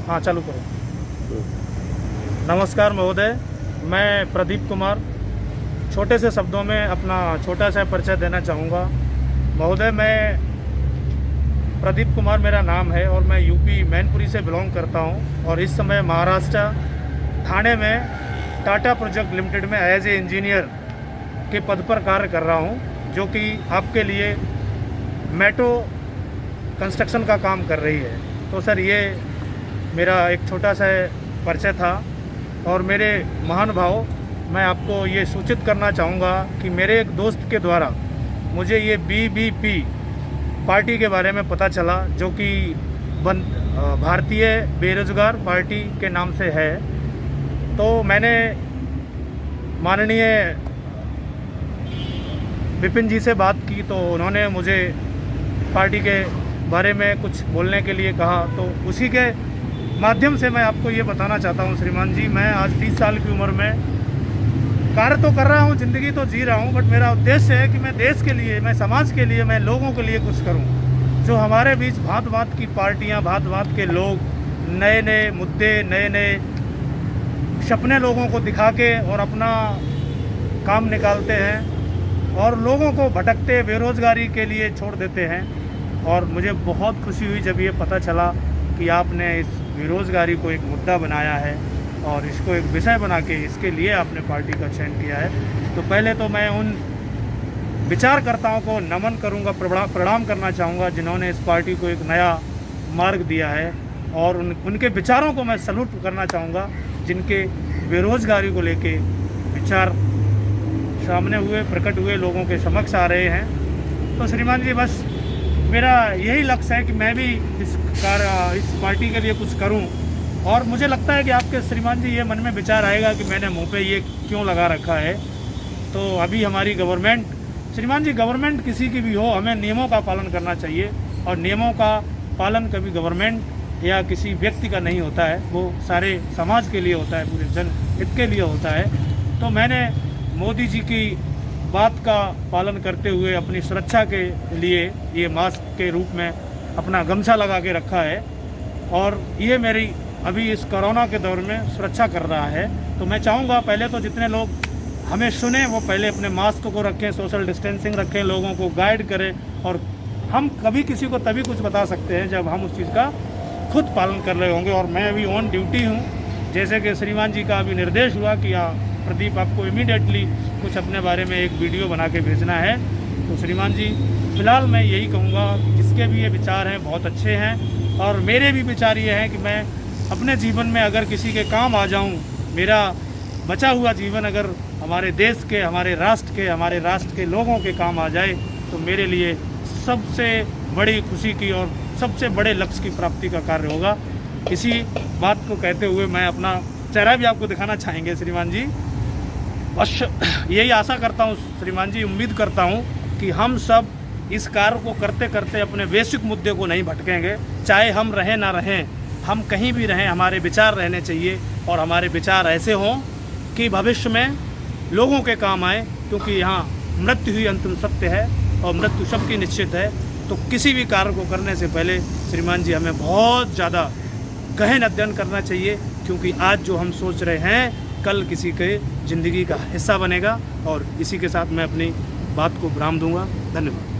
हाँ चालू करो। नमस्कार महोदय, मैं प्रदीप कुमार छोटे से शब्दों में अपना छोटा सा परिचय देना चाहूँगा। महोदय, मैं प्रदीप कुमार मेरा नाम है और मैं यूपी मैनपुरी से बिलोंग करता हूँ और इस समय महाराष्ट्र ठाणे में टाटा प्रोजेक्ट लिमिटेड में एज ए इंजीनियर के पद पर कार्य कर रहा हूँ, जो कि आपके लिए मेट्रो कंस्ट्रक्शन का काम कर रही है। तो सर, ये मेरा एक छोटा सा परिचय था और मेरे महानुभाव, मैं आपको ये सूचित करना चाहूँगा कि मेरे एक दोस्त के द्वारा मुझे ये बीबीपी पार्टी के बारे में पता चला, जो कि भारतीय बेरोजगार पार्टी के नाम से है। तो मैंने माननीय विपिन जी से बात की, तो उन्होंने मुझे पार्टी के बारे में कुछ बोलने के लिए कहा। तो उसी के माध्यम से मैं आपको ये बताना चाहता हूँ श्रीमान जी, मैं आज 30 साल की उम्र में कार्य तो कर रहा हूँ, ज़िंदगी तो जी रहा हूँ, बट मेरा उद्देश्य है कि मैं देश के लिए, मैं समाज के लिए, मैं लोगों के लिए कुछ करूँ। जो हमारे बीच भांत भांत की पार्टियाँ, भांत भांत के लोग नए नए मुद्दे, नए नए सपने लोगों को दिखा के और अपना काम निकालते हैं और लोगों को भटकते बेरोज़गारी के लिए छोड़ देते हैं। और मुझे बहुत खुशी हुई जब ये पता चला कि आपने इस बेरोज़गारी को एक मुद्दा बनाया है और इसको एक विषय बना के इसके लिए आपने पार्टी का चयन किया है। तो पहले तो मैं उन विचारकर्ताओं को नमन करूंगा, प्रणाम करना चाहूँगा जिन्होंने इस पार्टी को एक नया मार्ग दिया है, और उनके विचारों को मैं सैल्यूट करना चाहूँगा, जिनके बेरोज़गारी को लेके विचार सामने हुए, प्रकट हुए, लोगों के समक्ष आ रहे हैं। तो श्रीमान जी, बस मेरा यही लक्ष्य है कि मैं भी इस पार्टी के लिए कुछ करूं। और मुझे लगता है कि आपके श्रीमान जी ये मन में विचार आएगा कि मैंने मुंह पे ये क्यों लगा रखा है। तो अभी हमारी गवर्नमेंट, श्रीमान जी, गवर्नमेंट किसी की भी हो, हमें नियमों का पालन करना चाहिए, और नियमों का पालन कभी गवर्नमेंट या किसी व्यक्ति का नहीं होता है, वो सारे समाज के लिए होता है, पूरे जनहित के लिए होता है। तो मैंने मोदी जी की बात का पालन करते हुए अपनी सुरक्षा के लिए ये मास्क के रूप में अपना गमछा लगा के रखा है, और ये मेरी अभी इस कोरोना के दौर में सुरक्षा कर रहा है। तो मैं चाहूँगा पहले तो जितने लोग हमें सुने वो पहले अपने मास्क को रखें, सोशल डिस्टेंसिंग रखें, लोगों को गाइड करें। और हम कभी किसी को तभी कुछ बता सकते हैं जब हम उस चीज़ का खुद पालन कर रहे होंगे। और मैं अभी ऑन ड्यूटी हूँ, जैसे कि श्रीमान जी का अभी निर्देश हुआ कि प्रदीप, आपको इमीडिएटली कुछ अपने बारे में एक वीडियो बना के भेजना है। तो श्रीमान जी, फ़िलहाल मैं यही कहूँगा, जिसके भी ये विचार हैं बहुत अच्छे हैं, और मेरे भी विचार ये हैं कि मैं अपने जीवन में अगर किसी के काम आ जाऊँ, मेरा बचा हुआ जीवन अगर हमारे देश के, हमारे राष्ट्र के लोगों के काम आ जाए, तो मेरे लिए सबसे बड़ी खुशी की और सबसे बड़े लक्ष्य की प्राप्ति का कार्य होगा। इसी बात को कहते हुए मैं अपना चेहरा भी आपको दिखाना चाहेंगे श्रीमान जी। बस यही आशा करता हूँ श्रीमान जी, उम्मीद करता हूँ कि हम सब इस कार्य को करते करते अपने वैश्विक मुद्दे को नहीं भटकेंगे। चाहे हम रहें ना रहें, हम कहीं भी रहें, हमारे विचार रहने चाहिए, और हमारे विचार ऐसे हों कि भविष्य में लोगों के काम आए, क्योंकि यहाँ मृत्यु ही अंतिम सत्य है और मृत्यु सबकी निश्चित है। तो किसी भी कार्य को करने से पहले श्रीमान जी हमें बहुत ज़्यादा गहन अध्ययन करना चाहिए, क्योंकि आज जो हम सोच रहे हैं कल किसी के ज़िंदगी का हिस्सा बनेगा। और इसी के साथ मैं अपनी बात को विराम दूंगा। धन्यवाद।